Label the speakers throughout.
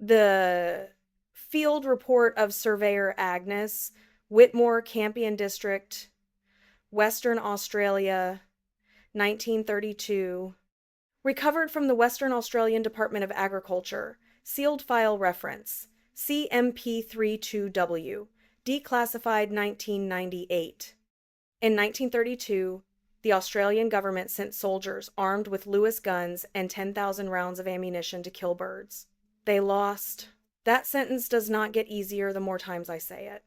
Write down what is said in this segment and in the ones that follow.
Speaker 1: The field report of Surveyor Agnes, Whitmore, Campion District, Western Australia, 1932. Recovered from the Western Australian Department of Agriculture. Sealed file reference CMP32W. Declassified 1998. In 1932, the Australian government sent soldiers armed with Lewis guns and 10,000 rounds of ammunition to kill birds. They lost. That sentence does not get easier the more times I say it.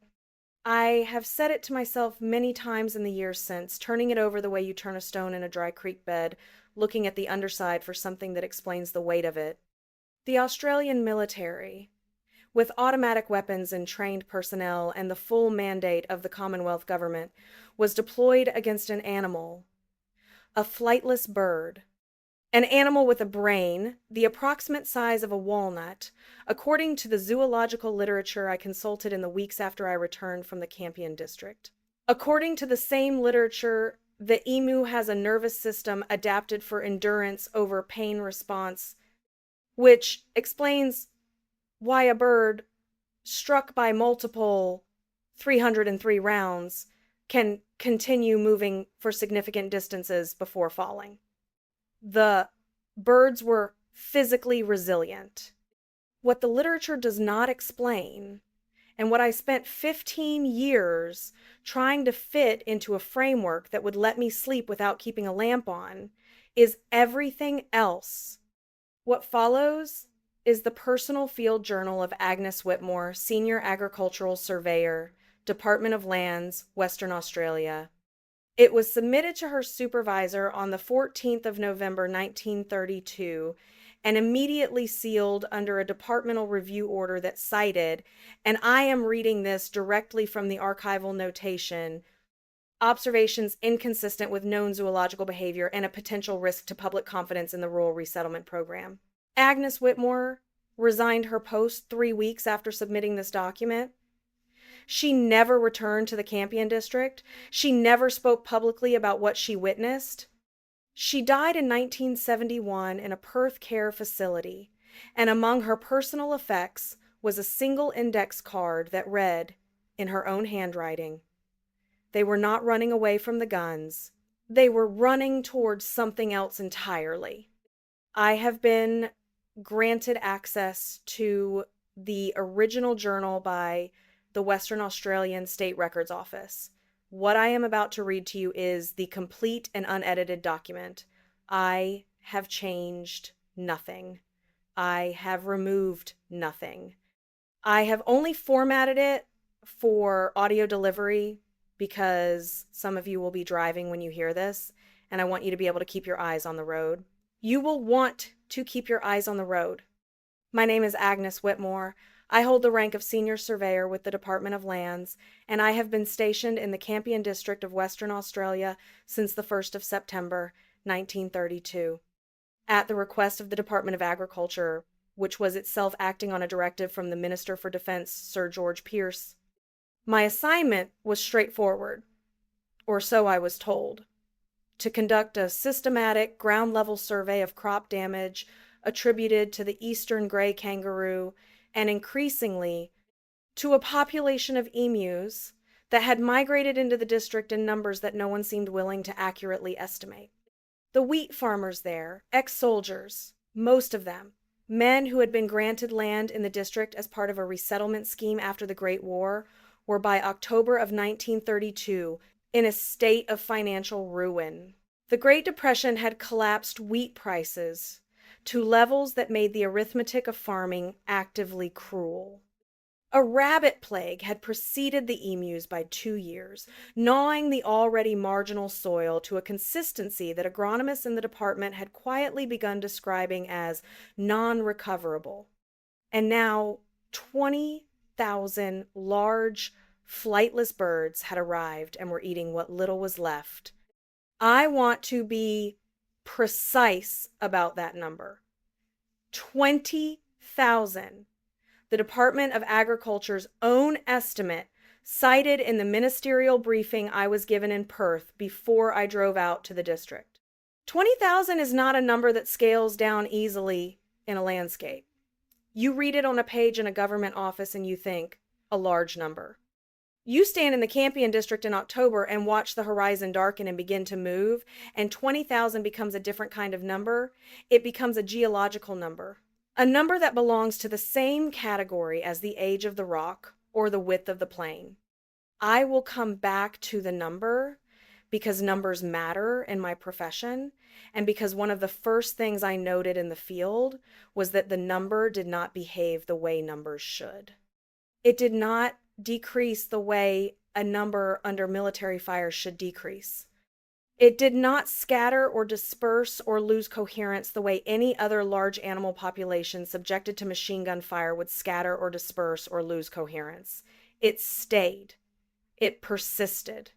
Speaker 1: I have said it to myself many times in the years since, turning it over the way you turn a stone in a dry creek bed, looking at the underside for something that explains the weight of it. The Australian military, with automatic weapons and trained personnel and the full mandate of the Commonwealth government, was deployed against an animal, a flightless bird, an animal with a brain, the approximate size of a walnut, according to the zoological literature I consulted in the weeks after I returned from the Campion district. According to the same literature, the emu has a nervous system adapted for endurance over pain response, which explains why a bird struck by multiple 303 rounds can continue moving for significant distances before falling. The birds were physically resilient. What the literature does not explain, and what I spent 15 years trying to fit into a framework that would let me sleep without keeping a lamp on, is everything else. What follows is the personal field journal of Agnes Whitmore, Senior Agricultural Surveyor, Department of Lands, Western Australia. It was submitted to her supervisor on the 14th of November, 1932, and immediately sealed under a departmental review order that cited, and I am reading this directly from the archival notation, observations inconsistent with known zoological behavior and a potential risk to public confidence in the rural resettlement program. Agnes Whitmore resigned her post 3 weeks after submitting this document. She never returned to the Campion district. She never spoke publicly about what she witnessed. She died in 1971 in a Perth care facility, and among her personal effects was a single index card that read, in her own handwriting, "They were not running away from the guns. They were running towards something else entirely." I have been granted access to the original journal by the Western Australian State Records Office. What I am about to read to you is the complete and unedited document. I have changed nothing. I have removed nothing. I have only formatted it for audio delivery because some of you will be driving when you hear this, and I want you to be able to keep your eyes on the road. You will want to keep your eyes on the road. My name is Agnes Whitmore. I hold the rank of Senior Surveyor with the Department of Lands, and I have been stationed in the Campion District of Western Australia since the 1st of September, 1932, at the request of the Department of Agriculture, which was itself acting on a directive from the Minister for Defense, Sir George Pearce. My assignment was straightforward, or so I was told: to conduct a systematic ground-level survey of crop damage attributed to the eastern gray kangaroo and increasingly to a population of emus that had migrated into the district in numbers that no one seemed willing to accurately estimate. The wheat farmers there, ex-soldiers, most of them, men who had been granted land in the district as part of a resettlement scheme after the Great War, were by October of 1932 in a state of financial ruin. The Great Depression had collapsed wheat prices to levels that made the arithmetic of farming actively cruel. A rabbit plague had preceded the emus by 2 years, gnawing the already marginal soil to a consistency that agronomists in the department had quietly begun describing as non-recoverable. And now 20,000 large, flightless birds had arrived and were eating what little was left. I want to be precise about that number. 20,000. The Department of Agriculture's own estimate, cited in the ministerial briefing I was given in Perth before I drove out to the district. 20,000 is not a number that scales down easily in a landscape. You read it on a page in a government office and you think, a large number. You stand in the Campion district in October and watch the horizon darken and begin to move, and 20,000 becomes a different kind of number. It becomes a geological number, a number that belongs to the same category as the age of the rock or the width of the plain. I will come back to the number because numbers matter in my profession, and because one of the first things I noted in the field was that the number did not behave the way numbers should. It did not decrease the way a number under military fire should decrease. It did not scatter or disperse or lose coherence the way any other large animal population subjected to machine gun fire would scatter or disperse or lose coherence. It stayed. It persisted.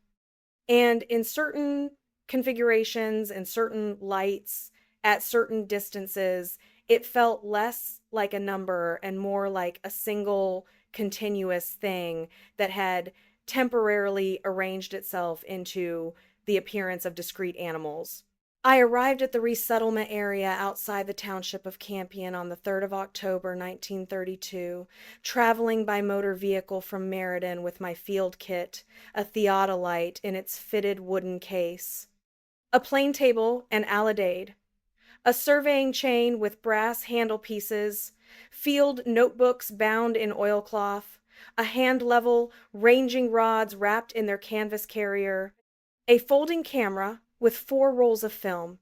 Speaker 1: And in certain configurations and certain lights at certain distances, it felt less like a number and more like a single continuous thing that had temporarily arranged itself into the appearance of discrete animals. I arrived at the resettlement area outside the township of Campion on the 3rd of October, 1932, traveling by motor vehicle from Meriden with my field kit, a theodolite in its fitted wooden case, a plane table and alidade, a surveying chain with brass handle pieces, field notebooks bound in oilcloth, a hand-level ranging rods wrapped in their canvas carrier, a folding camera with 4 rolls of film,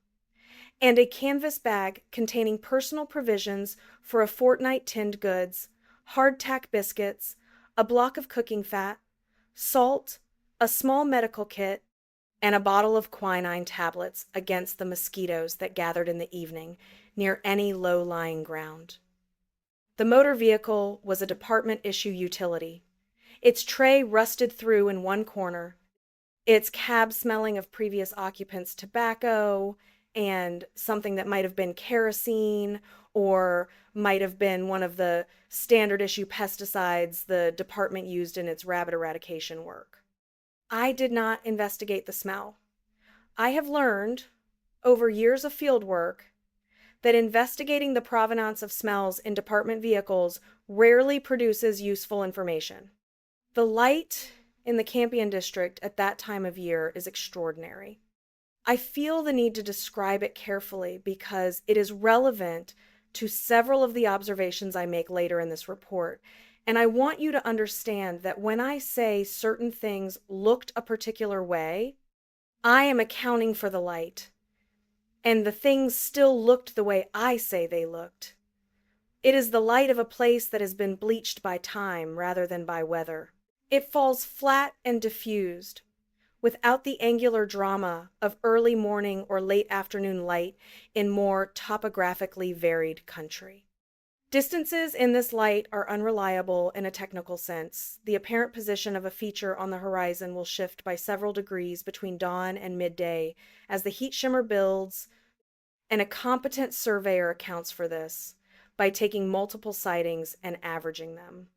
Speaker 1: and a canvas bag containing personal provisions for a fortnight tinned goods, hardtack biscuits, a block of cooking fat, salt, a small medical kit, and a bottle of quinine tablets against the mosquitoes that gathered in the evening near any low-lying ground. The motor vehicle was a department-issue utility. Its tray rusted through in one corner, its cab smelling of previous occupants' tobacco and something that might have been kerosene or might have been one of the standard issue pesticides the department used in its rabbit eradication work. I did not investigate the smell. I have learned over years of field work that investigating the provenance of smells in department vehicles rarely produces useful information. The light in the Campion district at that time of year is extraordinary. I feel the need to describe it carefully because it is relevant to several of the observations I make later in this report, and I want you to understand that when I say certain things looked a particular way, I am accounting for the light, and the things still looked the way I say they looked. It is the light of a place that has been bleached by time rather than by weather. It falls flat and diffused, without the angular drama of early morning or late afternoon light in more topographically varied country. Distances in this light are unreliable in a technical sense. The apparent position of a feature on the horizon will shift by several degrees between dawn and midday as the heat shimmer builds, and a competent surveyor accounts for this by taking multiple sightings and averaging them.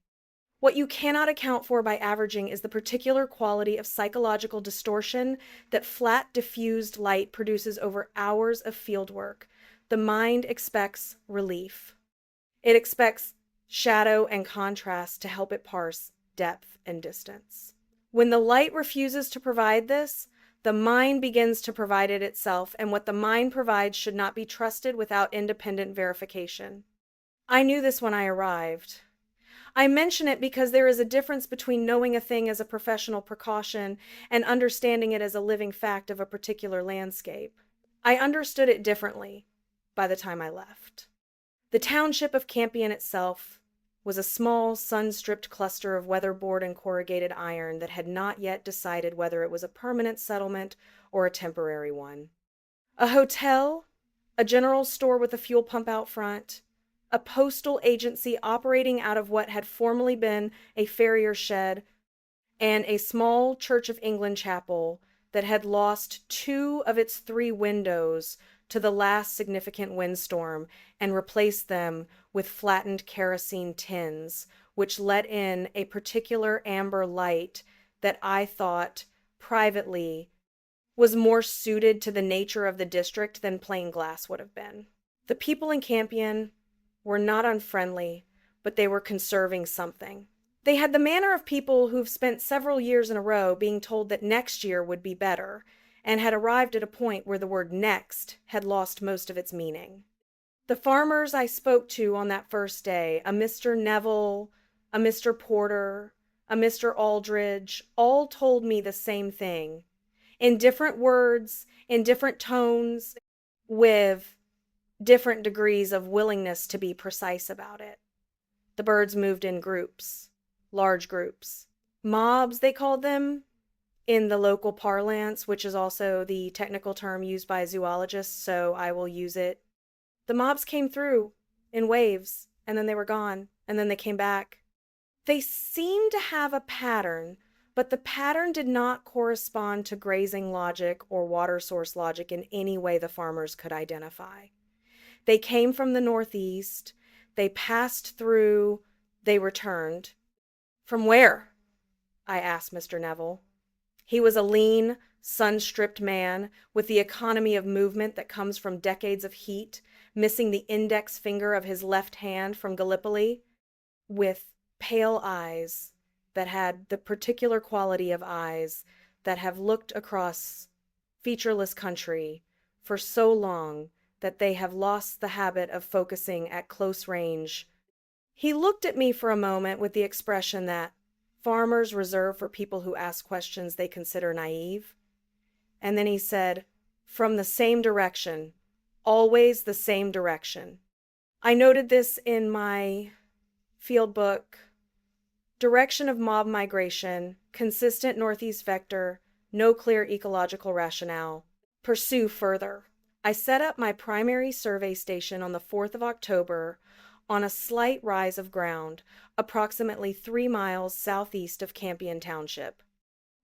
Speaker 1: What you cannot account for by averaging is the particular quality of psychological distortion that flat, diffused light produces over hours of field work. The mind expects relief. It expects shadow and contrast to help it parse depth and distance. When the light refuses to provide this, the mind begins to provide it itself, and what the mind provides should not be trusted without independent verification. I knew this when I arrived. I mention it because there is a difference between knowing a thing as a professional precaution and understanding it as a living fact of a particular landscape. I understood it differently by the time I left. The township of Campion itself was a small, sun-stripped cluster of weatherboard and corrugated iron that had not yet decided whether it was a permanent settlement or a temporary one. A hotel, a general store with a fuel pump out front, a postal agency operating out of what had formerly been a farrier's shed, and a small Church of England chapel that had lost 2 of its 3 windows to the last significant windstorm and replaced them with flattened kerosene tins, which let in a particular amber light that I thought, privately, was more suited to the nature of the district than plain glass would have been. The people in Campion were not unfriendly, but they were conserving something. They had the manner of people who've spent several years in a row being told that next year would be better, and had arrived at a point where the word next had lost most of its meaning. The farmers I spoke to on that first day, a Mr. Neville, a Mr. Porter, a Mr. Aldridge, all told me the same thing, in different words, in different tones, with different degrees of willingness to be precise about it. The birds moved in groups, large groups. Mobs, they called them in the local parlance, which is also the technical term used by zoologists, so I will use it. The mobs came through in waves, and then they were gone, and then they came back. They seemed to have a pattern, but the pattern did not correspond to grazing logic or water source logic in any way the farmers could identify. They came from the northeast, they passed through, they returned. From where? I asked Mr. Neville. He was a lean, sun-stripped man with the economy of movement that comes from decades of heat, missing the index finger of his left hand from Gallipoli, with pale eyes that had the particular quality of eyes that have looked across featureless country for so long that they have lost the habit of focusing at close range. He looked at me for a moment with the expression that farmers reserve for people who ask questions they consider naive. And then he said, "From the same direction, always the same direction." I noted this in my field book, Direction of Mob Migration, Consistent Northeast Vector, No Clear Ecological Rationale. Pursue further. I set up my primary survey station on the 4th of October on a slight rise of ground, approximately 3 miles southeast of Campion Township.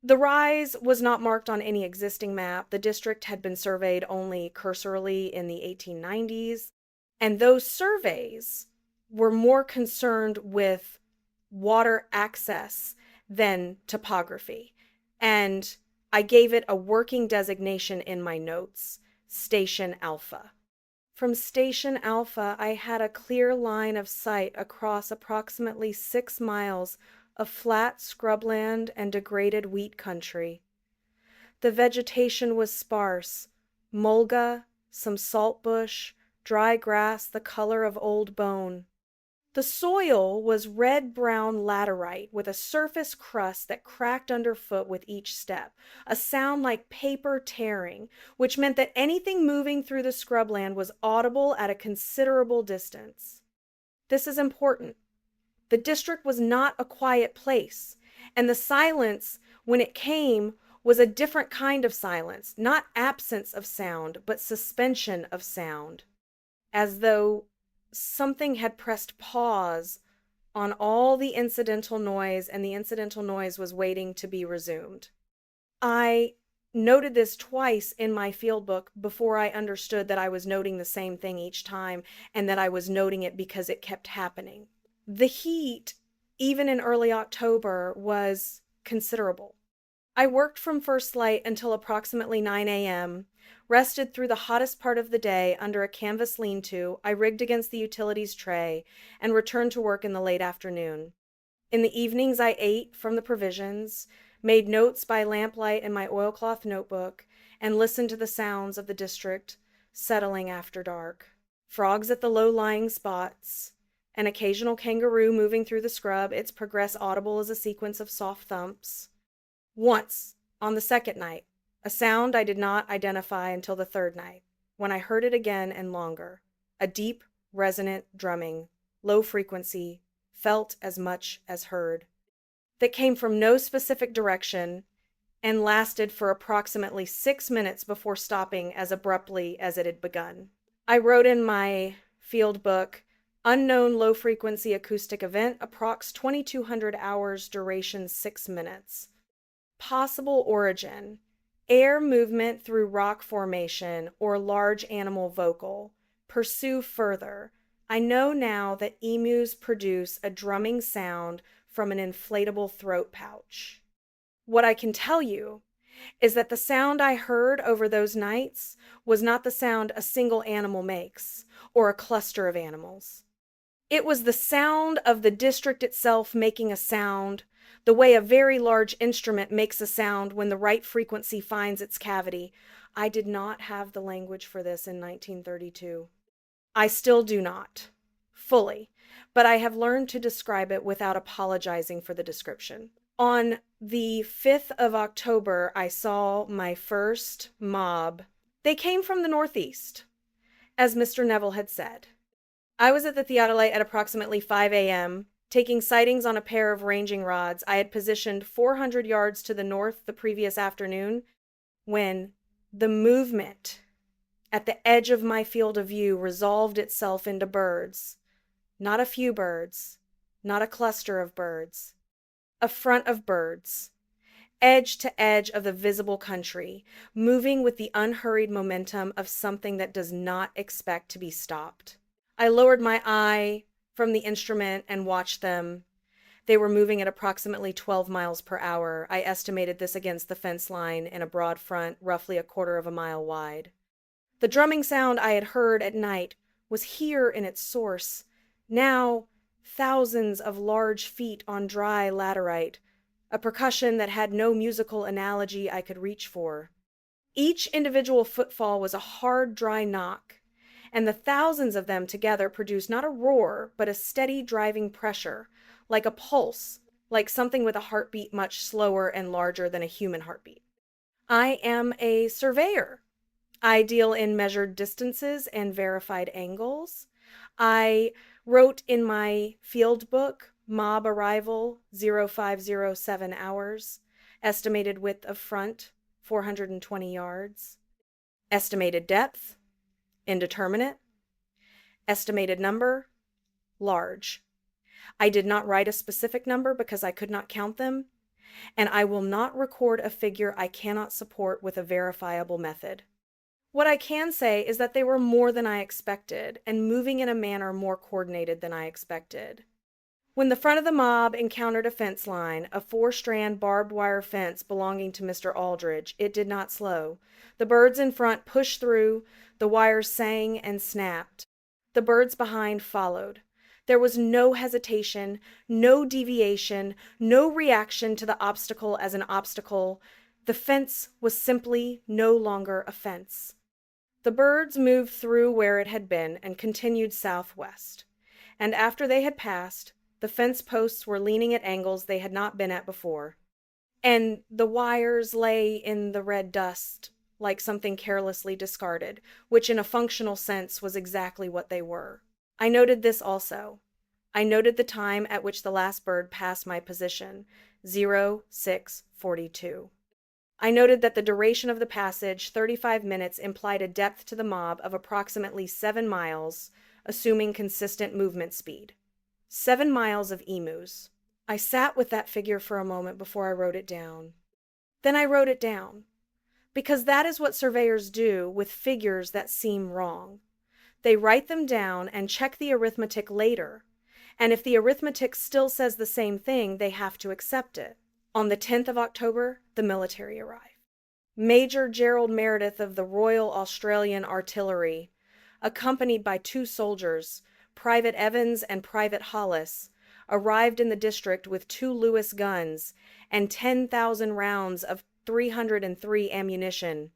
Speaker 1: The rise was not marked on any existing map. The district had been surveyed only cursorily in the 1890s, and those surveys were more concerned with water access than topography. And I gave it a working designation in my notes, Station Alpha. From Station Alpha, I had a clear line of sight across approximately 6 miles of flat scrubland and degraded wheat country. The vegetation was sparse, mulga, some saltbush, dry grass the color of old bone. The soil was red-brown laterite with a surface crust that cracked underfoot with each step, a sound like paper tearing, which meant that anything moving through the scrubland was audible at a considerable distance. This is important. The district was not a quiet place, and the silence, when it came, was a different kind of silence, not absence of sound, but suspension of sound, as though something had pressed pause on all the incidental noise, and the incidental noise was waiting to be resumed. I noted this twice in my field book before I understood that I was noting the same thing each time, and that I was noting it because it kept happening. The heat, even in early October, was considerable. I worked from first light until approximately 9 a.m., rested through the hottest part of the day under a canvas lean-to I rigged against the utilities tray, and returned to work in the late afternoon. In the evenings I ate from the provisions, made notes by lamplight in my oilcloth notebook, and listened to the sounds of the district settling after dark. Frogs at the low-lying spots, an occasional kangaroo moving through the scrub, its progress audible as a sequence of soft thumps. Once, on the second night, a sound I did not identify until the third night, when I heard it again and longer, a deep, resonant drumming, low frequency, felt as much as heard, that came from no specific direction and lasted for approximately 6 minutes before stopping as abruptly as it had begun. I wrote in my field book, Unknown low-frequency acoustic event, approx 2200 hours, duration 6 minutes. Possible origin, air movement through rock formation or large animal vocal. Pursue further. I know now that emus produce a drumming sound from an inflatable throat pouch. What I can tell you is that the sound I heard over those nights was not the sound a single animal makes or a cluster of animals. It was the sound of the district itself making a sound, the way a very large instrument makes a sound when the right frequency finds its cavity. I did not have the language for this in 1932. I still do not, fully, but I have learned to describe it without apologizing for the description. On the 5th of October, I saw my first mob. They came from the Northeast, as Mr. Neville had said. I was at the theodolite at approximately 5 a.m., taking sightings on a pair of ranging rods. I had positioned 400 yards to the north the previous afternoon when the movement at the edge of my field of view resolved itself into birds. Not a few birds, not a cluster of birds, a front of birds, edge to edge of the visible country, moving with the unhurried momentum of something that does not expect to be stopped. I lowered my eye from the instrument and watched them. They were moving at approximately 12 miles per hour. I estimated this against the fence line in a broad front, roughly a quarter of a mile wide. The drumming sound I had heard at night was here in its source. Now, thousands of large feet on dry laterite, a percussion that had no musical analogy I could reach for. Each individual footfall was a hard, dry knock, and the thousands of them together produced not a roar, but a steady driving pressure, like a pulse, like something with a heartbeat much slower and larger than a human heartbeat. I am a surveyor. I deal in measured distances and verified angles. I wrote in my field book, mob arrival 0507 hours, estimated width of front 420 yards, estimated depth indeterminate, estimated number large. I did not write a specific number because I could not count them, and I will not record a figure I cannot support with a verifiable method. What I can say is that they were more than I expected and moving in a manner more coordinated than I expected. When the front of the mob encountered a fence line, a 4-strand barbed wire fence belonging to Mr. Aldridge, it did not slow. The birds in front pushed through, the wires sang and snapped. The birds behind followed. There was no hesitation, no deviation, no reaction to the obstacle as an obstacle. The fence was simply no longer a fence. The birds moved through where it had been and continued southwest. And after they had passed, the fence posts were leaning at angles they had not been at before, and the wires lay in the red dust like something carelessly discarded, which in a functional sense was exactly what they were. I noted this also. I noted the time at which the last bird passed my position, 0642. I noted that the duration of the passage, 35 minutes, implied a depth to the mob of approximately 7 miles, assuming consistent movement speed. 7 miles of emus. I sat with that figure for a moment before I wrote it down. Then I wrote it down, because that is what surveyors do with figures that seem wrong. They write them down and check the arithmetic later, and if the arithmetic still says the same thing, they have to accept it. On the 10th of October, the military arrived. Major Gerald Meredith of the Royal Australian Artillery, accompanied by 2 soldiers, Private Evans and Private Hollis, arrived in the district with 2 Lewis guns and 10,000 rounds of 303 ammunition,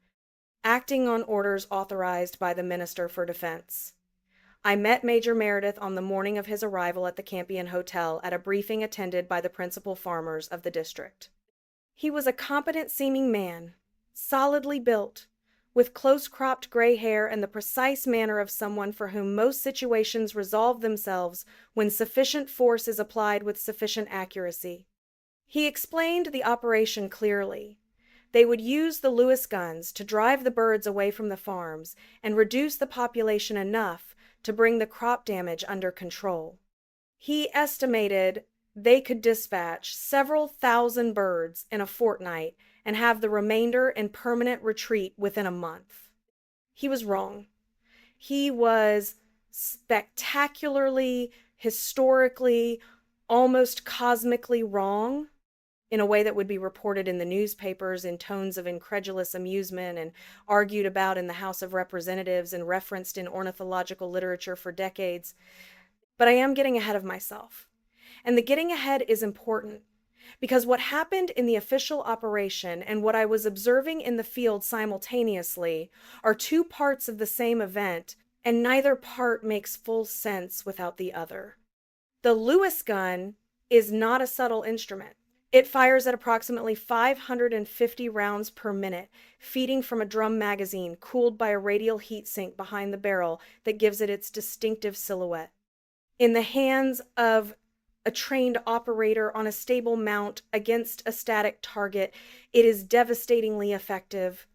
Speaker 1: acting on orders authorized by the Minister for Defense. I met Major Meredith on the morning of his arrival at the Campion Hotel at a briefing attended by the principal farmers of the district. He was a competent-seeming man, solidly built, with close-cropped gray hair and the precise manner of someone for whom most situations resolve themselves when sufficient force is applied with sufficient accuracy. He explained the operation clearly. They would use the Lewis guns to drive the birds away from the farms and reduce the population enough to bring the crop damage under control. He estimated they could dispatch several thousand birds in a fortnight and have the remainder in permanent retreat within a month. He was wrong. He was spectacularly, historically, almost cosmically wrong in a way that would be reported in the newspapers in tones of incredulous amusement and argued about in the House of Representatives and referenced in ornithological literature for decades. but I am getting ahead of myself. And the getting ahead is important because what happened in the official operation and what I was observing in the field simultaneously are two parts of the same event, and neither part makes full sense without the other. The Lewis gun is not a subtle instrument. It fires at approximately 550 rounds per minute, feeding from a drum magazine cooled by a radial heat sink behind the barrel that gives it its distinctive silhouette. In the hands of a trained operator on a stable mount against a static target, it is devastatingly effective.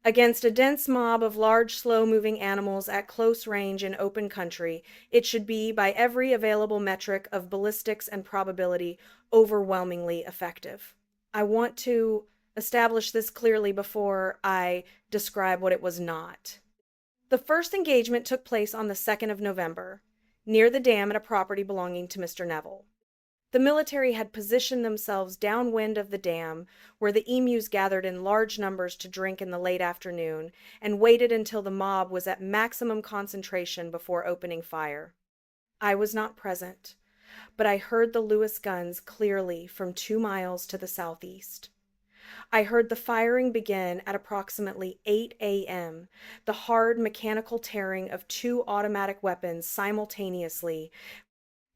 Speaker 1: Against a dense mob of large, slow-moving animals at close range in open country, it should be, by every available metric of ballistics and probability, overwhelmingly effective. I want to establish this clearly before I describe what it was not. The first engagement took place on the 2nd of November, near the dam at a property belonging to Mr. Neville. The military had positioned themselves downwind of the dam, where the emus gathered in large numbers to drink in the late afternoon, and waited until the mob was at maximum concentration before opening fire. I was not present, but I heard the Lewis guns clearly from 2 miles to the southeast. I heard the firing begin at approximately 8 a.m., the hard mechanical tearing of 2 automatic weapons simultaneously,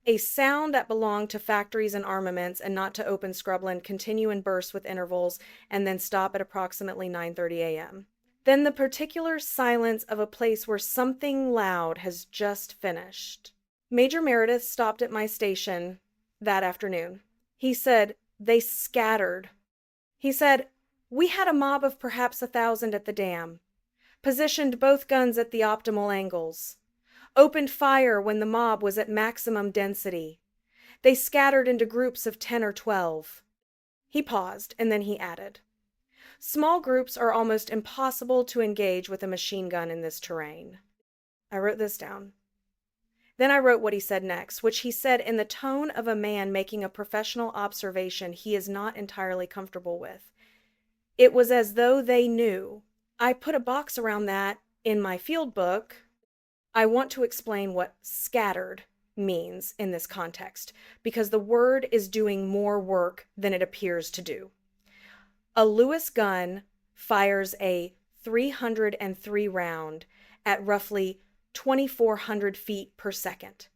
Speaker 1: a sound that belonged to factories and armaments and not to open scrubland, continue in bursts with intervals, and then stop at approximately 9:30 a.m. Then the particular silence of a place where something loud has just finished. Major Meredith stopped at my station that afternoon. He said, "They scattered." He said, "We had a mob of perhaps 1,000 at the dam, positioned both guns at the optimal angles, opened fire when the mob was at maximum density. They scattered into groups of 10 or 12. He paused, and then he added, "Small groups are almost impossible to engage with a machine gun in this terrain." I wrote this down. Then I wrote what he said next, which he said in the tone of a man making a professional observation he is not entirely comfortable with. It was as though they knew. I put a box around that in my field book. I want to explain what scattered means in this context, because the word is doing more work than it appears to do. A Lewis gun fires a 303 round at roughly 2,400 feet per second.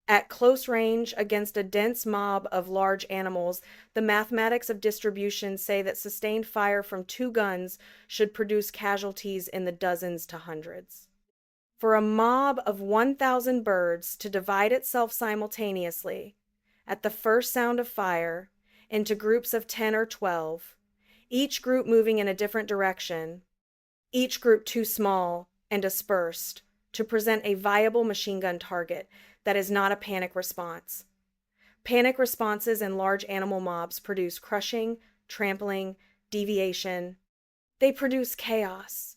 Speaker 1: At close range against a dense mob of large animals, the mathematics of distribution say that sustained fire from 2 guns should produce casualties in the dozens to hundreds. For a mob of 1,000 birds to divide itself simultaneously, at the first sound of fire, into groups of 10 or 12, each group moving in a different direction, each group too small and dispersed to present a viable machine gun target that is not a panic response. Panic responses in large animal mobs produce crushing, trampling, deviation. They produce chaos,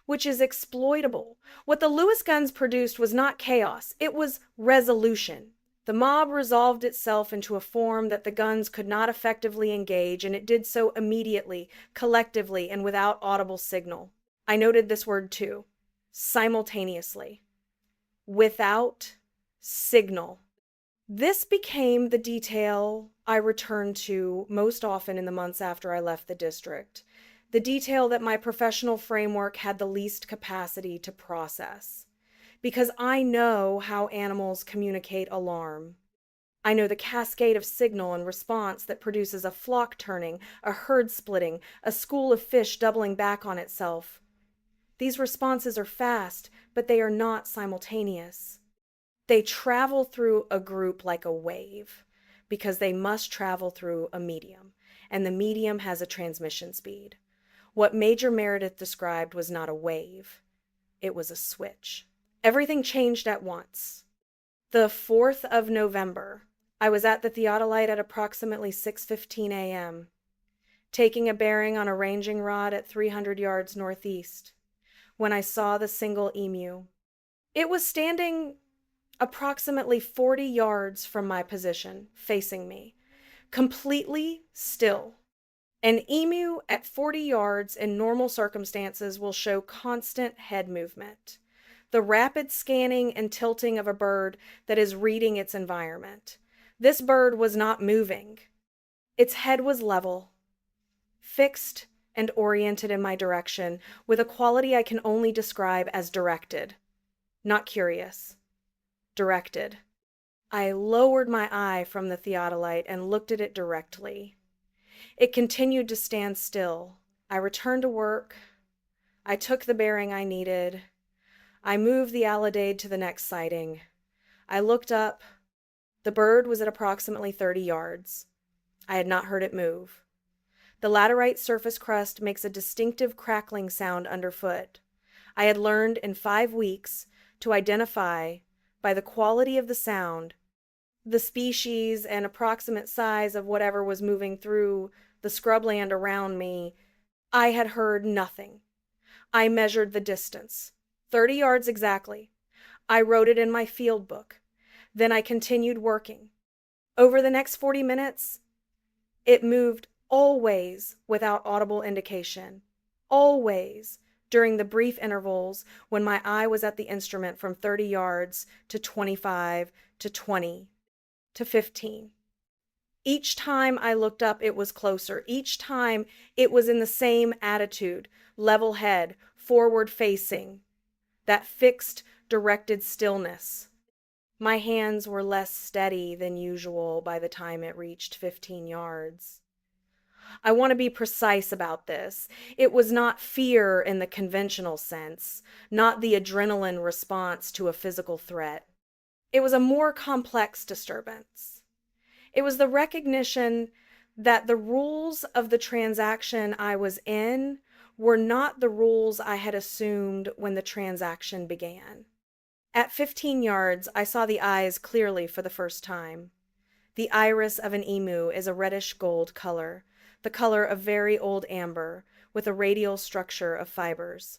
Speaker 1: which is exploitable. What the Lewis guns produced was not chaos, it was resolution. The mob resolved itself into a form that the guns could not effectively engage, and it did so immediately, collectively, and without audible signal. I noted this word too. Simultaneously, without signal. This became the detail I returned to most often in the months after I left the district, the detail that my professional framework had the least capacity to process, because I know how animals communicate alarm. I know the cascade of signal and response that produces a flock turning, a herd splitting, a school of fish doubling back on itself. These responses are fast, but they are not simultaneous. They travel through a group like a wave, because they must travel through a medium, and the medium has a transmission speed. What Major Meredith described was not a wave, it was a switch. Everything changed at once. The 4th of November, I was at the Theodolite at approximately 6:15 a.m., taking a bearing on a ranging rod at 300 yards northeast, when I saw the single emu. It was standing approximately 40 yards from my position, facing me, completely still. An emu at 40 yards in normal circumstances will show constant head movement. the rapid scanning and tilting of a bird that is reading its environment. This bird was not moving. Its head was level, fixed and oriented in my direction with a quality I can only describe as directed. Not curious. Directed. I lowered my eye from the theodolite and looked at it directly. It continued to stand still. I returned to work. I took the bearing I needed. I moved the alidade to the next sighting. I looked up. The bird was at approximately 30 yards. I had not heard it move. The laterite surface crust makes a distinctive crackling sound underfoot. I had learned in 5 weeks to identify, by the quality of the sound, the species and approximate size of whatever was moving through the scrubland around me. I had heard nothing. I measured the distance, 30 yards exactly. I wrote it in my field book. Then I continued working. Over the next 40 minutes, it moved always without audible indication. Always during the brief intervals when my eye was at the instrument from 30 yards to 25 to 20 to 15. Each time I looked up, it was closer. Each time it was in the same attitude, level head, forward facing, that fixed, directed stillness. My hands were less steady than usual by the time it reached 15 yards. I want to be precise about this. It was not fear in the conventional sense, not the adrenaline response to a physical threat. It was a more complex disturbance. It was the recognition that the rules of the transaction I was in were not the rules I had assumed when the transaction began. At 15 yards, I saw the eyes clearly for the first time. The iris of an emu is a reddish gold color, the color of very old amber, with a radial structure of fibers.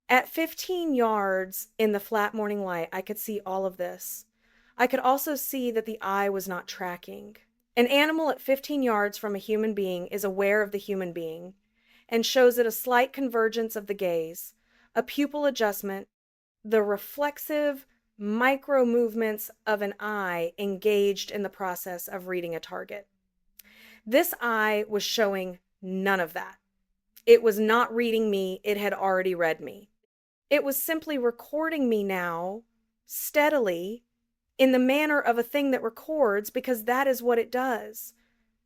Speaker 1: At 15 yards, in the flat morning light, I could see all of this. I could also see that the eye was not tracking. An animal at 15 yards from a human being is aware of the human being and shows it a slight convergence of the gaze, a pupil adjustment, the reflexive micro movements of an eye engaged in the process of reading a target. This eye was showing none of that. It was not reading me, it had already read me. It was simply recording me now, steadily, in the manner of a thing that records, because that is what it does,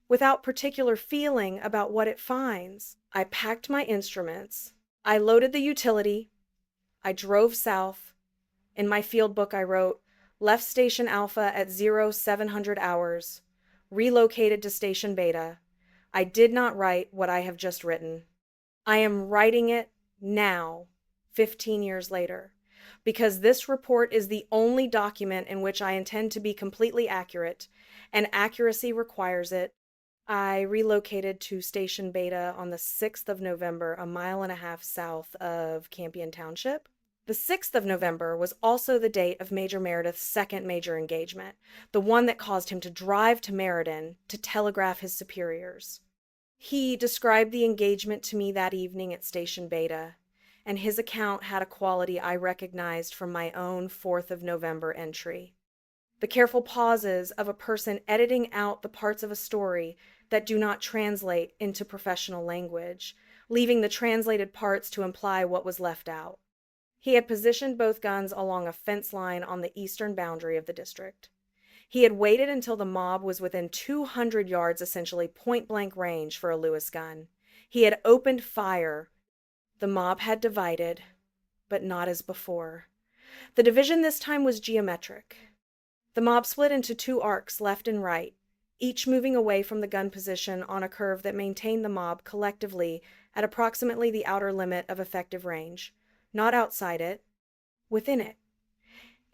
Speaker 1: without particular feeling about what it finds. I packed my instruments. I loaded the utility. I drove south. In my field book, I wrote, left Station Alpha at 0700 hours, relocated to Station Beta. I did not write what I have just written. I am writing it now, 15 years later, because this report is the only document in which I intend to be completely accurate, and accuracy requires it. I relocated to Station Beta on the 6th of November, a mile and a half south of Campion Township. The 6th of November was also the date of Major Meredith's second major engagement, the one that caused him to drive to Meriden to telegraph his superiors. He described the engagement to me that evening at Station Beta, and his account had a quality I recognized from my own 4th of November entry. The careful pauses of a person editing out the parts of a story that do not translate into professional language, leaving the translated parts to imply what was left out. He had positioned both guns along a fence line on the eastern boundary of the district. He had waited until the mob was within 200 yards, essentially point-blank range for a Lewis gun. He had opened fire. The mob had divided, but not as before. The division this time was geometric. The mob split into 2 arcs, left and right, each moving away from the gun position on a curve that maintained the mob collectively at approximately the outer limit of effective range, not outside it, within it,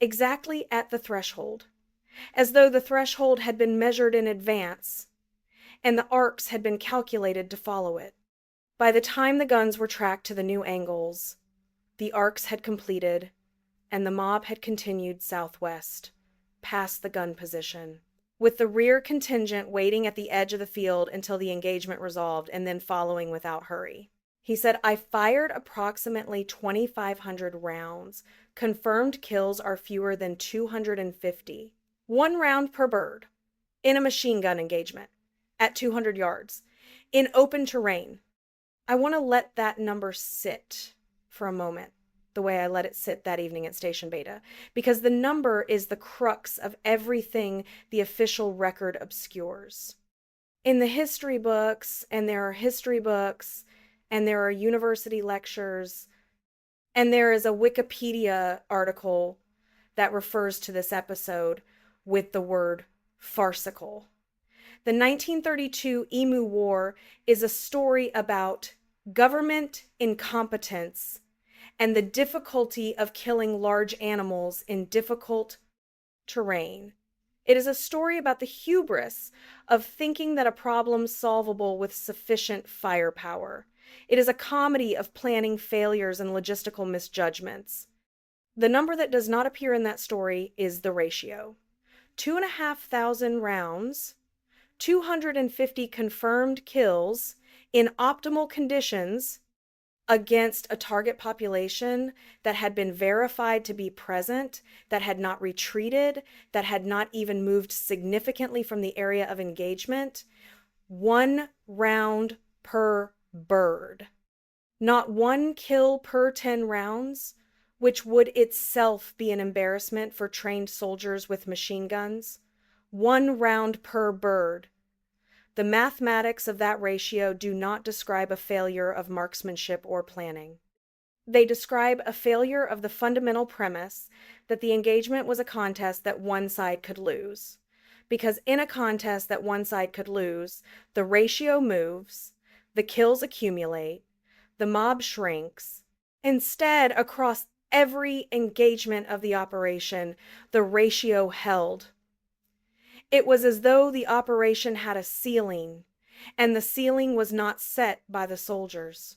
Speaker 1: exactly at the threshold, as though the threshold had been measured in advance and the arcs had been calculated to follow it. By the time the guns were tracked to the new angles, the arcs had completed and the mob had continued southwest, past the gun position, with the rear contingent waiting at the edge of the field until the engagement resolved and then following without hurry. He said, I fired approximately 2,500 rounds confirmed kills are fewer than 250. 1 round per bird in a machine gun engagement at 200 yards in open terrain. I want to let that number sit for a moment, the way I let it sit that evening at Station Beta, because the number is the crux of everything the official record obscures. In the history books, and there are history books, and there are university lectures, and there is a Wikipedia article that refers to this episode with the word farcical. The 1932 Emu War is a story about government incompetence and the difficulty of killing large animals in difficult terrain. It is a story about the hubris of thinking that a problem's solvable with sufficient firepower. It is a comedy of planning failures and logistical misjudgments. The number that does not appear in that story is the ratio. 2,500 rounds, 250 confirmed kills in optimal conditions against a target population that had been verified to be present, that had not retreated, that had not even moved significantly from the area of engagement. 1 round per bird. Not 1 kill per 10 rounds, which would itself be an embarrassment for trained soldiers with machine guns. 1 round per bird. The mathematics of that ratio do not describe a failure of marksmanship or planning. They describe a failure of the fundamental premise that the engagement was a contest that one side could lose. Because in a contest that one side could lose, the ratio moves, the kills accumulate, the mob shrinks. Instead, across every engagement of the operation, the ratio held. It was as though the operation had a ceiling, and the ceiling was not set by the soldiers.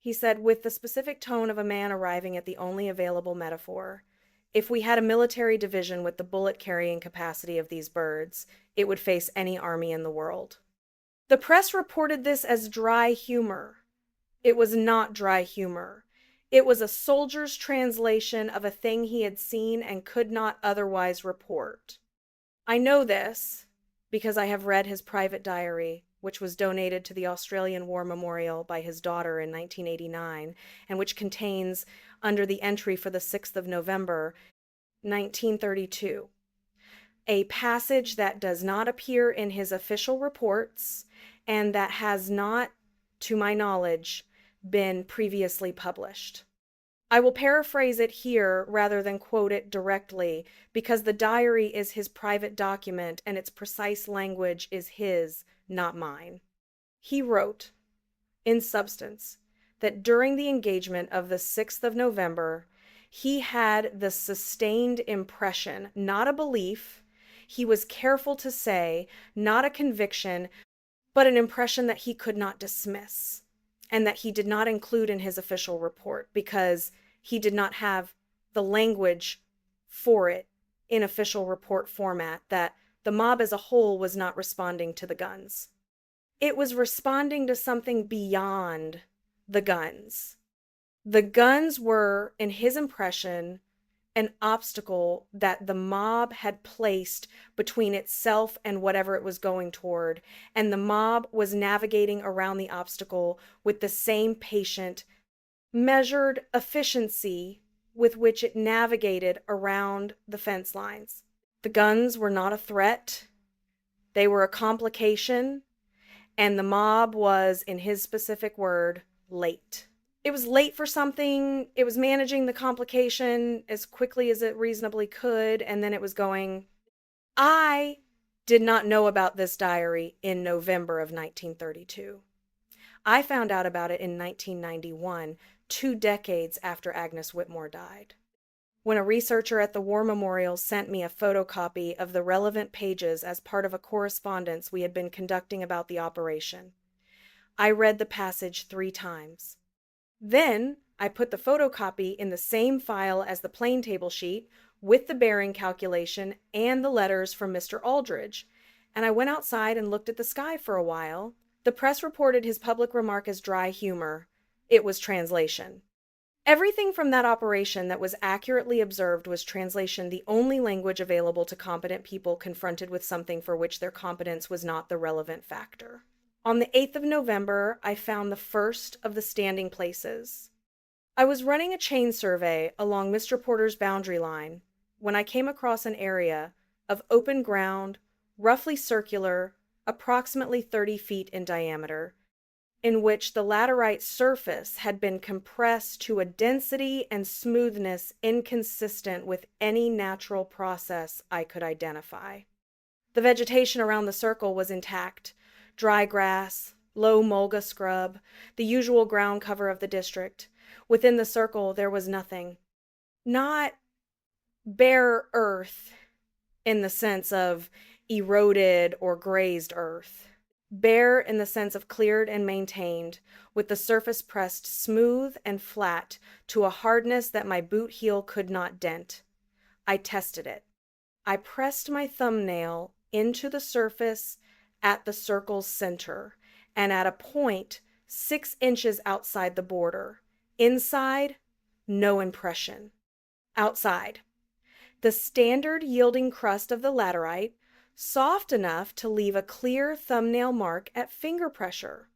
Speaker 1: He said, with the specific tone of a man arriving at the only available metaphor, if we had a military division with the bullet-carrying capacity of these birds, it would face any army in the world. The press reported this as dry humor. It was not dry humor. It was a soldier's translation of a thing he had seen and could not otherwise report. I know this because I have read his private diary, which was donated to the Australian War Memorial by his daughter in 1989, and which contains, under the entry for the 6th of November, 1932, a passage that does not appear in his official reports and that has not, to my knowledge, been previously published. I will paraphrase it here rather than quote it directly because the diary is his private document and its precise language is his, not mine. He wrote, in substance, that during the engagement of the 6th of November, he had the sustained impression, not a belief, he was careful to say, not a conviction, but an impression that he could not dismiss, and that he did not include in his official report because he did not have the language for it in official report format, that the mob as a whole was not responding to the guns. It was responding to something beyond the guns. The guns were, in his impression, an obstacle that the mob had placed between itself and whatever it was going toward, and the mob was navigating around the obstacle with the same patient, measured efficiency with which it navigated around the fence lines. The guns were not a threat. They were a complication, and the mob was, in his specific word, late. It was late for something, it was managing the complication as quickly as it reasonably could, and then it was going. I did not know about this diary in November of 1932. I found out about it in 1991, 2 decades after Agnes Whitmore died, when a researcher at the War Memorial sent me a photocopy of the relevant pages as part of a correspondence we had been conducting about the operation. I read the passage 3 times. Then I put the photocopy in the same file as the plane table sheet with the bearing calculation and the letters from Mr. Aldridge, and I went outside and looked at the sky for a while. The press reported his public remark as dry humor. It was translation. Everything from that operation that was accurately observed was translation, the only language available to competent people confronted with something for which their competence was not the relevant factor. On the 8th of November, I found the first of the standing places. I was running a chain survey along Mr. Porter's boundary line when I came across an area of open ground, roughly circular, approximately 30 feet in diameter, in which the laterite surface had been compressed to a density and smoothness inconsistent with any natural process I could identify. The vegetation around the circle was intact: dry grass, low mulga scrub, the usual ground cover of the district. Within the circle, there was nothing. Not bare earth in the sense of eroded or grazed earth. Bare in the sense of cleared and maintained, with the surface pressed smooth and flat to a hardness that my boot heel could not dent. I tested it. I pressed my thumbnail into the surface at the circle's center and at a point 6 inches outside the border. Inside, no impression. Outside, the standard yielding crust of the laterite, soft enough to leave a clear thumbnail mark at finger pressure.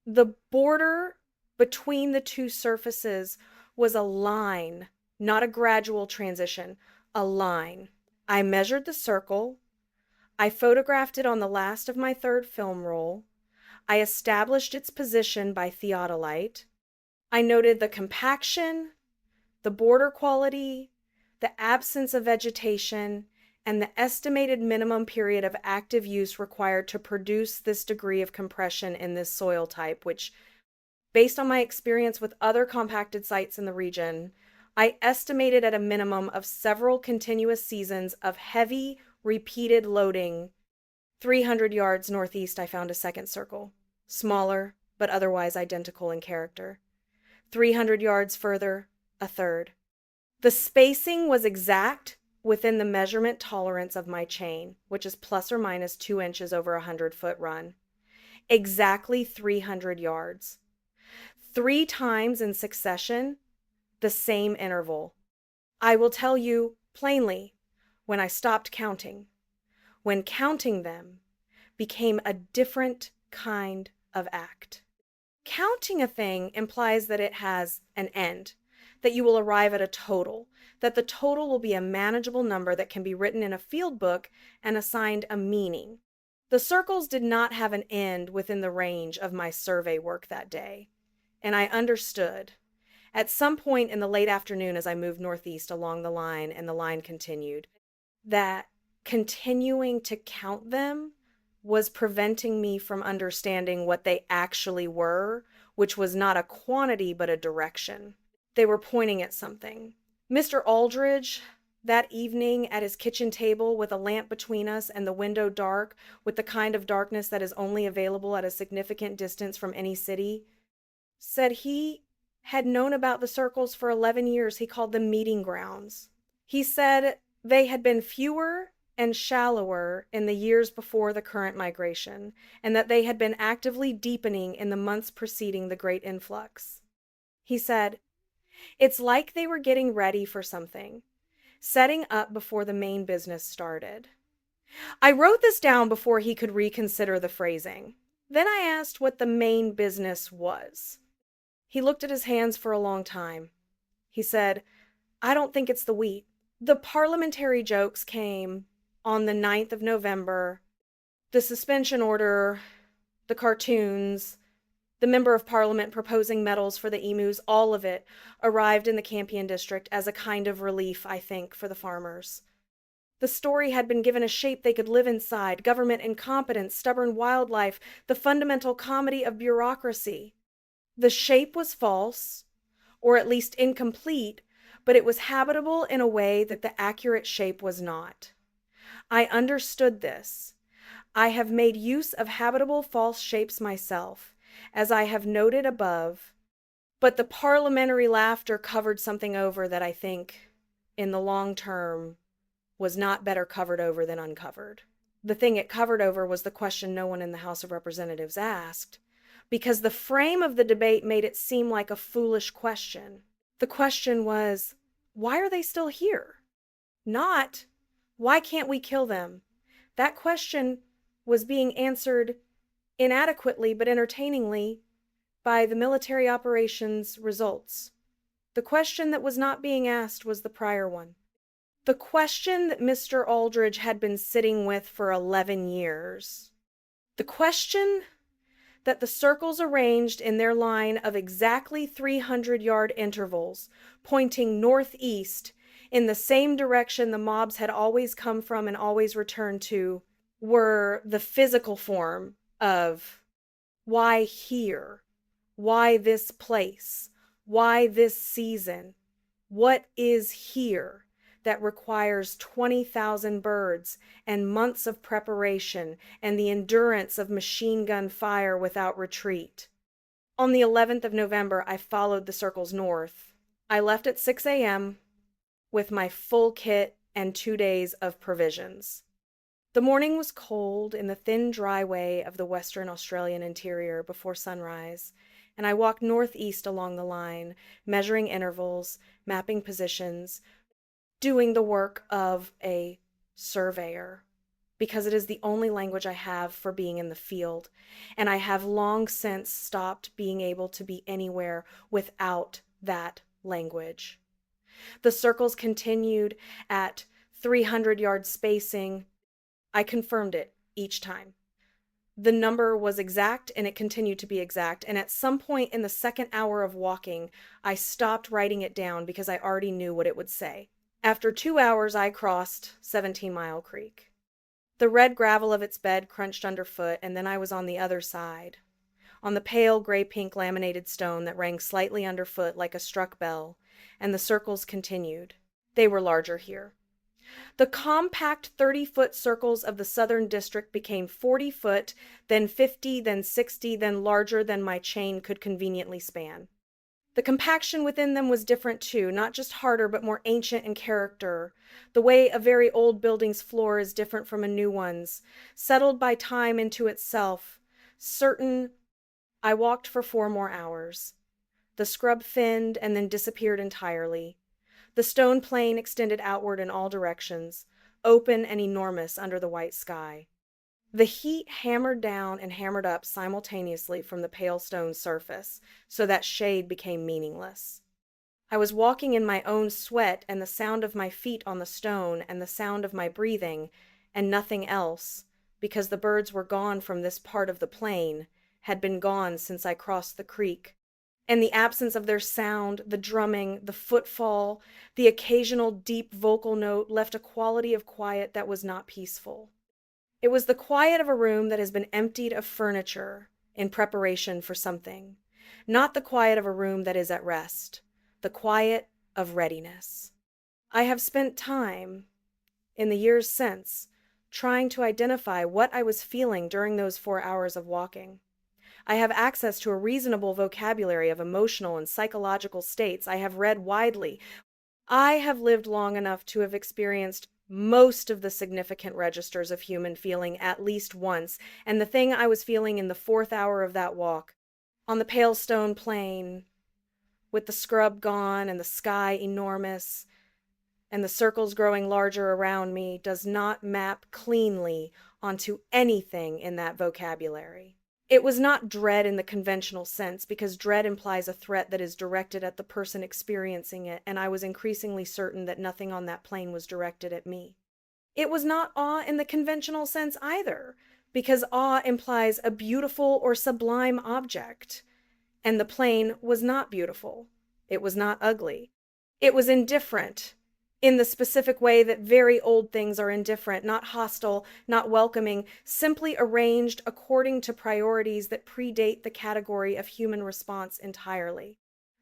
Speaker 1: The border between the two surfaces was a line, not a gradual transition, a line. I measured the circle. I photographed it on the last of my third film roll. I established its position by theodolite. I noted the compaction, the border quality, the absence of vegetation, and the estimated minimum period of active use required to produce this degree of compression in this soil type, which, based on my experience with other compacted sites in the region, I estimated at a minimum of several continuous seasons of heavy, repeated loading. 300 yards northeast, I found a second circle, smaller, but otherwise identical in character. 300 yards further, a third. The spacing was exact within the measurement tolerance of my chain, which is plus or minus 2 inches over a 100-foot run. Exactly 300 yards. 3 times in succession, the same interval. I will tell you plainly, when I stopped counting, when counting them became a different kind of act. Counting a thing implies that it has an end, that you will arrive at a total, that the total will be a manageable number that can be written in a field book and assigned a meaning. The circles did not have an end within the range of my survey work that day, and I understood. At some point in the late afternoon, as I moved northeast along the line and the line continued, that continuing to count them was preventing me from understanding what they actually were, which was not a quantity but a direction. They were pointing at something. Mr. Aldridge, that evening at his kitchen table with a lamp between us and the window dark, with the kind of darkness that is only available at a significant distance from any city, said he had known about the circles for 11 years. He called them meeting grounds. He said they had been fewer and shallower in the years before the current migration, and that they had been actively deepening in the months preceding the great influx. He said, "It's like they were getting ready for something, setting up before the main business started." I wrote this down before he could reconsider the phrasing. Then I asked what the main business was. He looked at his hands for a long time. He said, "I don't think it's the wheat." The parliamentary jokes came on the 9th of November, the suspension order, the cartoons, the member of parliament proposing medals for the emus, all of it arrived in the Campion district as a kind of relief, I think, for the farmers. The story had been given a shape they could live inside: government incompetence, stubborn wildlife, the fundamental comedy of bureaucracy. The shape was false, or at least incomplete, but it was habitable in a way that the accurate shape was not. I understood this. I have made use of habitable false shapes myself, as I have noted above, but the parliamentary laughter covered something over that I think, in the long term, was not better covered over than uncovered. The thing it covered over was the question no one in the House of Representatives asked, because the frame of the debate made it seem like a foolish question. The question was, why are they still here? Not, why can't we kill them? That question was being answered inadequately but entertainingly by the military operations results. The question that was not being asked was the prior one. The question that Mr. Aldridge had been sitting with for 11 years. The question that the circles arranged in their line of exactly 300-yard intervals, pointing northeast in the same direction the mobs had always come from and always returned to, were the physical form of why here? Why this place? Why this season? What is here that requires 20,000 birds and months of preparation and the endurance of machine gun fire without retreat? On the 11th of November, I followed the circles north. I left at 6 a.m. with my full kit and 2 days of provisions. The morning was cold in the thin, dry way of the Western Australian interior before sunrise, and I walked northeast along the line, measuring intervals, mapping positions, doing the work of a surveyor, because it is the only language I have for being in the field, and I have long since stopped being able to be anywhere without that language. The circles continued at 300-yard spacing. I confirmed it each time. The number was exact and it continued to be exact. And at some point in the second hour of walking, I stopped writing it down because I already knew what it would say. After 2 hours, I crossed 17 Mile Creek. The red gravel of its bed crunched underfoot, and then I was on the other side, on the pale gray-pink laminated stone that rang slightly underfoot like a struck bell, and the circles continued. They were larger here. The compact 30-foot circles of the Southern District became 40-foot, then 50, then 60, then larger than my chain could conveniently span. The compaction within them was different too, not just harder but more ancient in character. The way a very old building's floor is different from a new one's, settled by time into itself, certain. I walked for 4 more hours. The scrub thinned and then disappeared entirely. The stone plain extended outward in all directions, open and enormous under the white sky. The heat hammered down and hammered up simultaneously from the pale stone surface, so that shade became meaningless. I was walking in my own sweat and the sound of my feet on the stone and the sound of my breathing, and nothing else, because the birds were gone from this part of the plain, had been gone since I crossed the creek. And the absence of their sound, the drumming, the footfall, the occasional deep vocal note left a quality of quiet that was not peaceful. It was the quiet of a room that has been emptied of furniture in preparation for something, not the quiet of a room that is at rest, the quiet of readiness. I have spent time, in the years since, trying to identify what I was feeling during those 4 hours of walking. I have access to a reasonable vocabulary of emotional and psychological states. I have read widely. I have lived long enough to have experienced most of the significant registers of human feeling at least once, and the thing I was feeling in the 4th hour of that walk, on the pale stone plain, with the scrub gone and the sky enormous, and the circles growing larger around me, does not map cleanly onto anything in that vocabulary. It was not dread in the conventional sense, because dread implies a threat that is directed at the person experiencing it, and I was increasingly certain that nothing on that plane was directed at me. It was not awe in the conventional sense either, because awe implies a beautiful or sublime object, and the plane was not beautiful. It was not ugly. It was indifferent, in the specific way that very old things are indifferent, not hostile, not welcoming, simply arranged according to priorities that predate the category of human response entirely.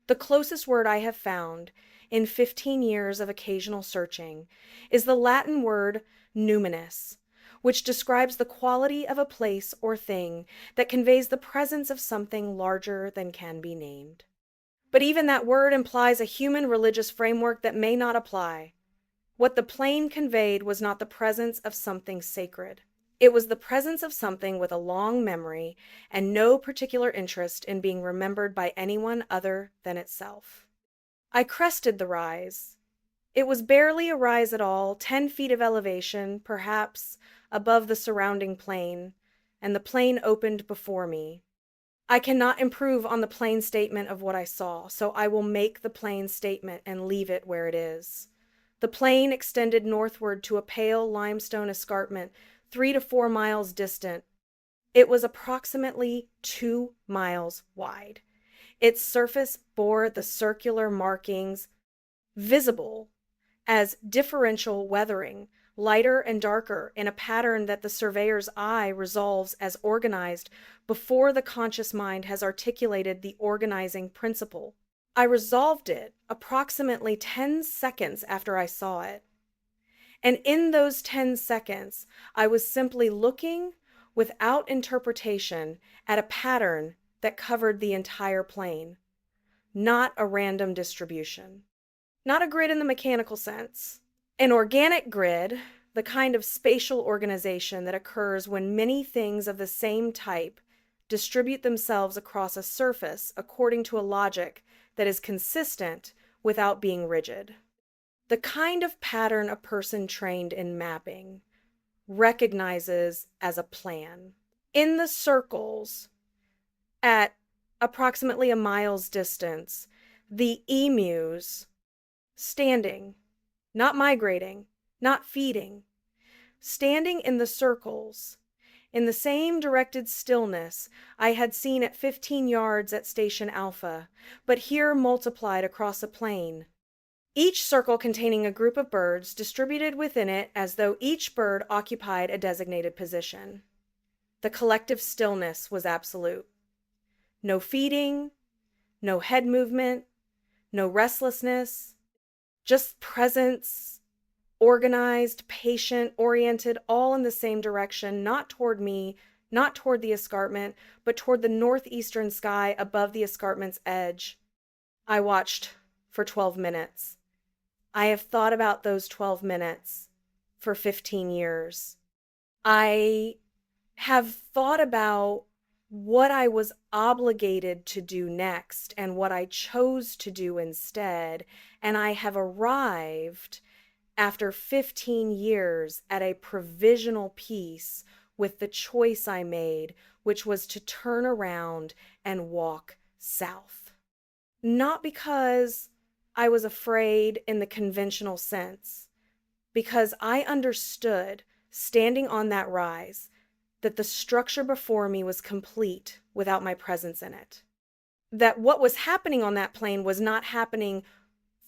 Speaker 1: The closest word I have found, in 15 years of occasional searching, is the Latin word numinous, which describes the quality of a place or thing that conveys the presence of something larger than can be named. But even that word implies a human religious framework that may not apply. What the plane conveyed was not the presence of something sacred. It was the presence of something with a long memory and no particular interest in being remembered by anyone other than itself. I crested the rise. It was barely a rise at all, 10 feet of elevation, perhaps, above the surrounding plain, and the plain opened before me. I cannot improve on the plain statement of what I saw, so I will make the plain statement and leave it where it is. The plain extended northward to a pale limestone escarpment 3 to 4 miles distant. It was approximately 2 miles wide. Its surface bore the circular markings visible as differential weathering, lighter and darker in a pattern that the surveyor's eye resolves as organized before the conscious mind has articulated the organizing principle. I resolved it approximately 10 seconds after I saw it. And in those 10 seconds, I was simply looking without interpretation at a pattern that covered the entire plane, not a random distribution. Not a grid in the mechanical sense. An organic grid, the kind of spatial organization that occurs when many things of the same type distribute themselves across a surface according to a logic that is consistent without being rigid. The kind of pattern a person trained in mapping recognizes as a plan. In the circles, at approximately a mile's distance, the emus, standing, not migrating, not feeding, standing in the circles, in the same directed stillness I had seen at 15 yards at Station Alpha, but here multiplied across a plain. Each circle containing a group of birds distributed within it as though each bird occupied a designated position. The collective stillness was absolute. No feeding, no head movement, no restlessness, just presence, organized, patient, oriented, all in the same direction, not toward me, not toward the escarpment, but toward the northeastern sky above the escarpment's edge. I watched for 12 minutes. I have thought about those 12 minutes for 15 years. I have thought about what I was obligated to do next and what I chose to do instead, and I have arrived after 15 years at a provisional peace with the choice I made, which was to turn around and walk south. Not because I was afraid in the conventional sense, because I understood, standing on that rise, that the structure before me was complete without my presence in it. That what was happening on that plane was not happening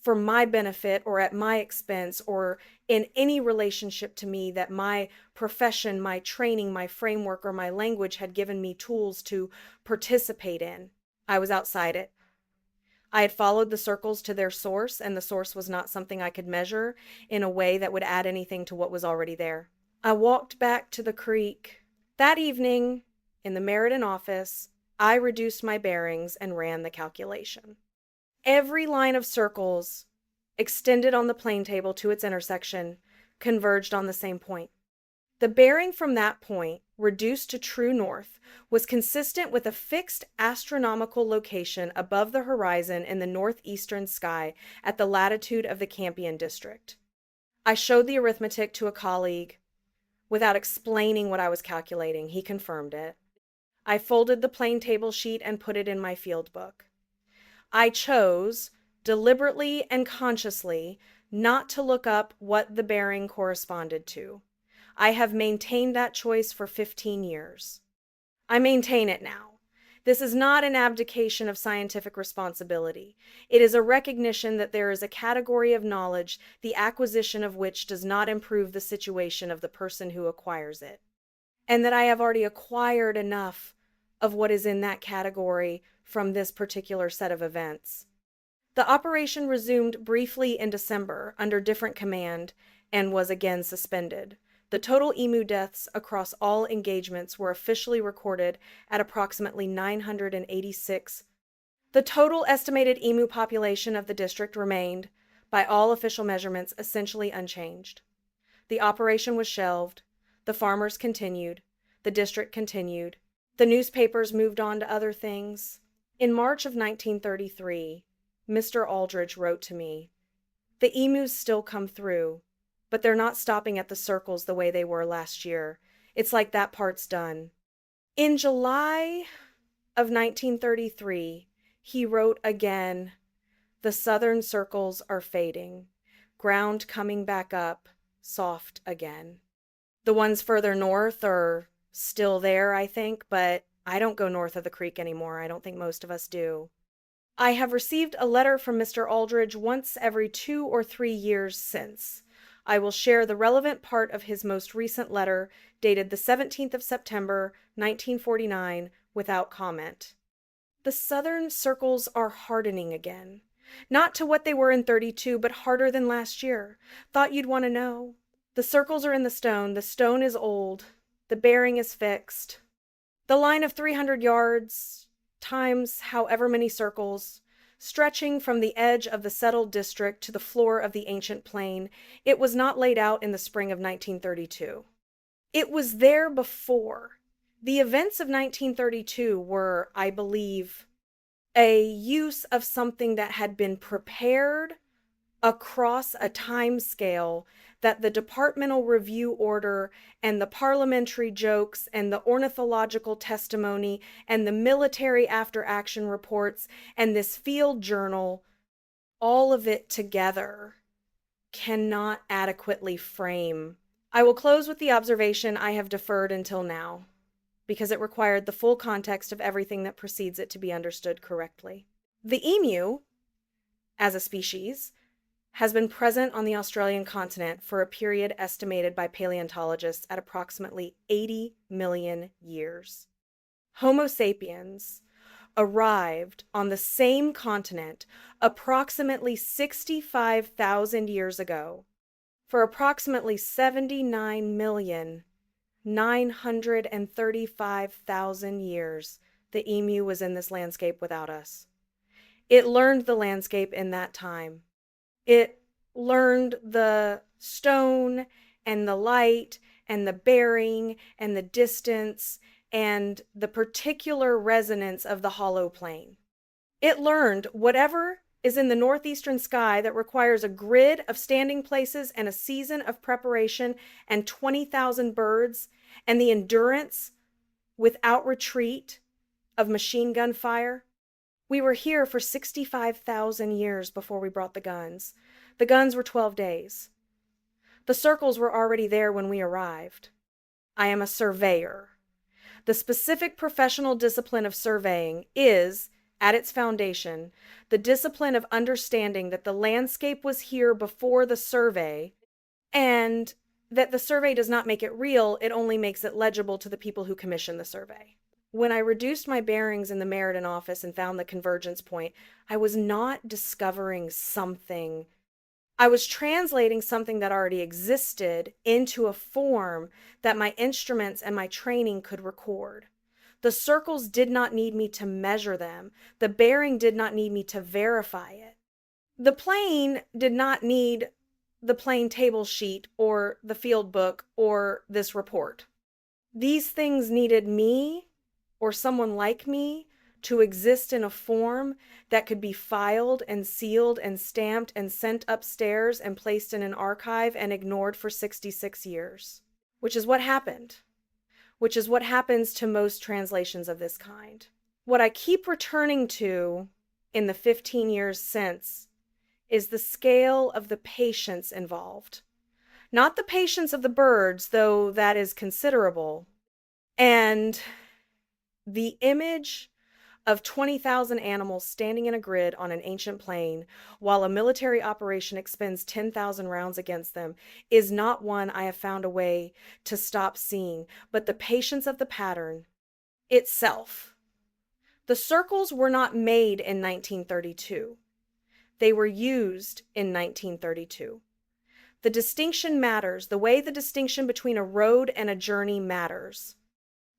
Speaker 1: for my benefit or at my expense or in any relationship to me that my profession, my training, my framework, or my language had given me tools to participate in. I was outside it. I had followed the circles to their source, and the source was not something I could measure in a way that would add anything to what was already there. I walked back to the creek. That evening, in the Meriden office, I reduced my bearings and ran the calculation. Every line of circles extended on the plane table to its intersection converged on the same point. The bearing from that point, reduced to true north, was consistent with a fixed astronomical location above the horizon in the northeastern sky at the latitude of the Campion district. I showed the arithmetic to a colleague. Without explaining what I was calculating, he confirmed it. I folded the plane table sheet and put it in my field book. I chose, deliberately and consciously, not to look up what the bearing corresponded to. I have maintained that choice for 15 years. I maintain it now. This is not an abdication of scientific responsibility. It is a recognition that there is a category of knowledge, the acquisition of which does not improve the situation of the person who acquires it, and that I have already acquired enough of what is in that category from this particular set of events. The operation resumed briefly in December under different command and was again suspended. The total emu deaths across all engagements were officially recorded at approximately 986. The total estimated emu population of the district remained, by all official measurements, essentially unchanged. The operation was shelved. The farmers continued. The district continued. The newspapers moved on to other things. In March of 1933, Mr. Aldridge wrote to me, "The emus still come through, but they're not stopping at the circles the way they were last year. It's like that part's done." In July of 1933, he wrote again, "The southern circles are fading, ground coming back up, soft again." The ones further north are still there, I think, but I don't go north of the creek anymore. I don't think most of us do. I have received a letter from Mr. Aldridge once every 2 or 3 years since. I will share the relevant part of his most recent letter, dated the 17th of September, 1949, without comment. The southern circles are hardening again. Not to what they were in 32, but harder than last year. Thought you'd want to know. The circles are in the stone. The stone is old. The bearing is fixed. The line of 300 yards times however many circles, stretching from the edge of the settled district to the floor of the ancient plain, it was not laid out in the spring of 1932. It was there before. The events of 1932 were, I believe, a use of something that had been prepared across a time scale that the departmental review order and the parliamentary jokes and the ornithological testimony and the military after-action reports and this field journal, all of it together cannot adequately frame. I will close with the observation I have deferred until now, because it required the full context of everything that precedes it to be understood correctly. The emu, as a species, has been present on the Australian continent for a period estimated by paleontologists at approximately 80 million years. Homo sapiens arrived on the same continent approximately 65,000 years ago. For approximately 79,935,000 years, the emu was in this landscape without us. It learned the landscape in that time. It learned the stone and the light and the bearing and the distance and the particular resonance of the hollow plane. It learned whatever is in the northeastern sky that requires a grid of standing places and a season of preparation and 20,000 birds and the endurance without retreat of machine gun fire. We were here for 65,000 years before we brought the guns. The guns were 12 days. The circles were already there when we arrived. I am a surveyor. The specific professional discipline of surveying is, at its foundation, the discipline of understanding that the landscape was here before the survey, and that the survey does not make it real, it only makes it legible to the people who commission the survey. When I reduced my bearings in the Meriden office and found the convergence point, I was not discovering something. I was translating something that already existed into a form that my instruments and my training could record. The circles did not need me to measure them. The bearing did not need me to verify it. The plane did not need the plane table sheet or the field book or this report. These things needed me or someone like me to exist in a form that could be filed and sealed and stamped and sent upstairs and placed in an archive and ignored for 66 years, which is what happened, which is what happens to most translations of this kind. What I keep returning to in the 15 years since is the scale of the patience involved. Not the patience of the birds, though that is considerable, and the image of 20,000 animals standing in a grid on an ancient plain while a military operation expends 10,000 rounds against them is not one I have found a way to stop seeing, but the patience of the pattern itself. The circles were not made in 1932. They were used in 1932. The distinction matters. The way the distinction between a road and a journey matters.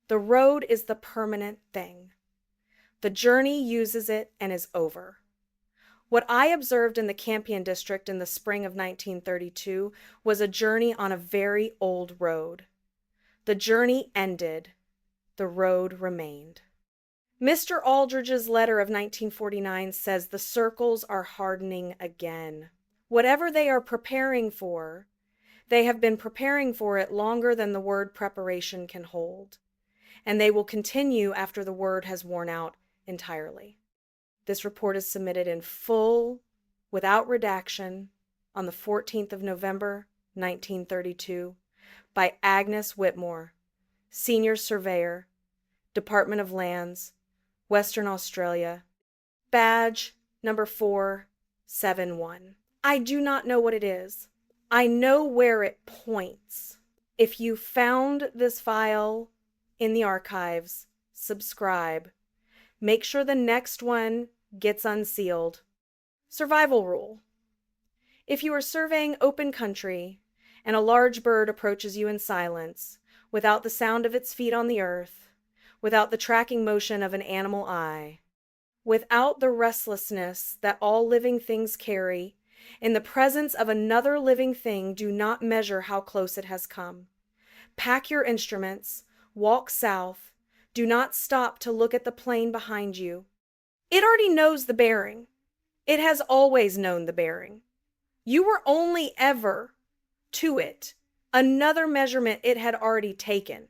Speaker 1: The road is the permanent thing. The journey uses it and is over. What I observed in the Campion district in the spring of 1932 was a journey on a very old road. The journey ended. The road remained. Mr. Aldrich's letter of 1949 says the circles are hardening again. Whatever they are preparing for, they have been preparing for it longer than the word preparation can hold, and they will continue after the word has worn out entirely. This report is submitted in full, without redaction, on the 14th of November, 1932, by Agnes Whitmore, Senior Surveyor, Department of Lands, Western Australia, badge number 471. I do not know what it is. I know where it points. If you found this file in the archives, subscribe. Make sure the next one gets unsealed. Survival rule. If you are surveying open country and a large bird approaches you in silence, without the sound of its feet on the earth, without the tracking motion of an animal eye, without the restlessness that all living things carry, in the presence of another living thing, do not measure how close it has come. Pack your instruments, walk south, do not stop to look at the plane behind you. It already knows the bearing. It has always known the bearing. You were only ever to it another measurement it had already taken.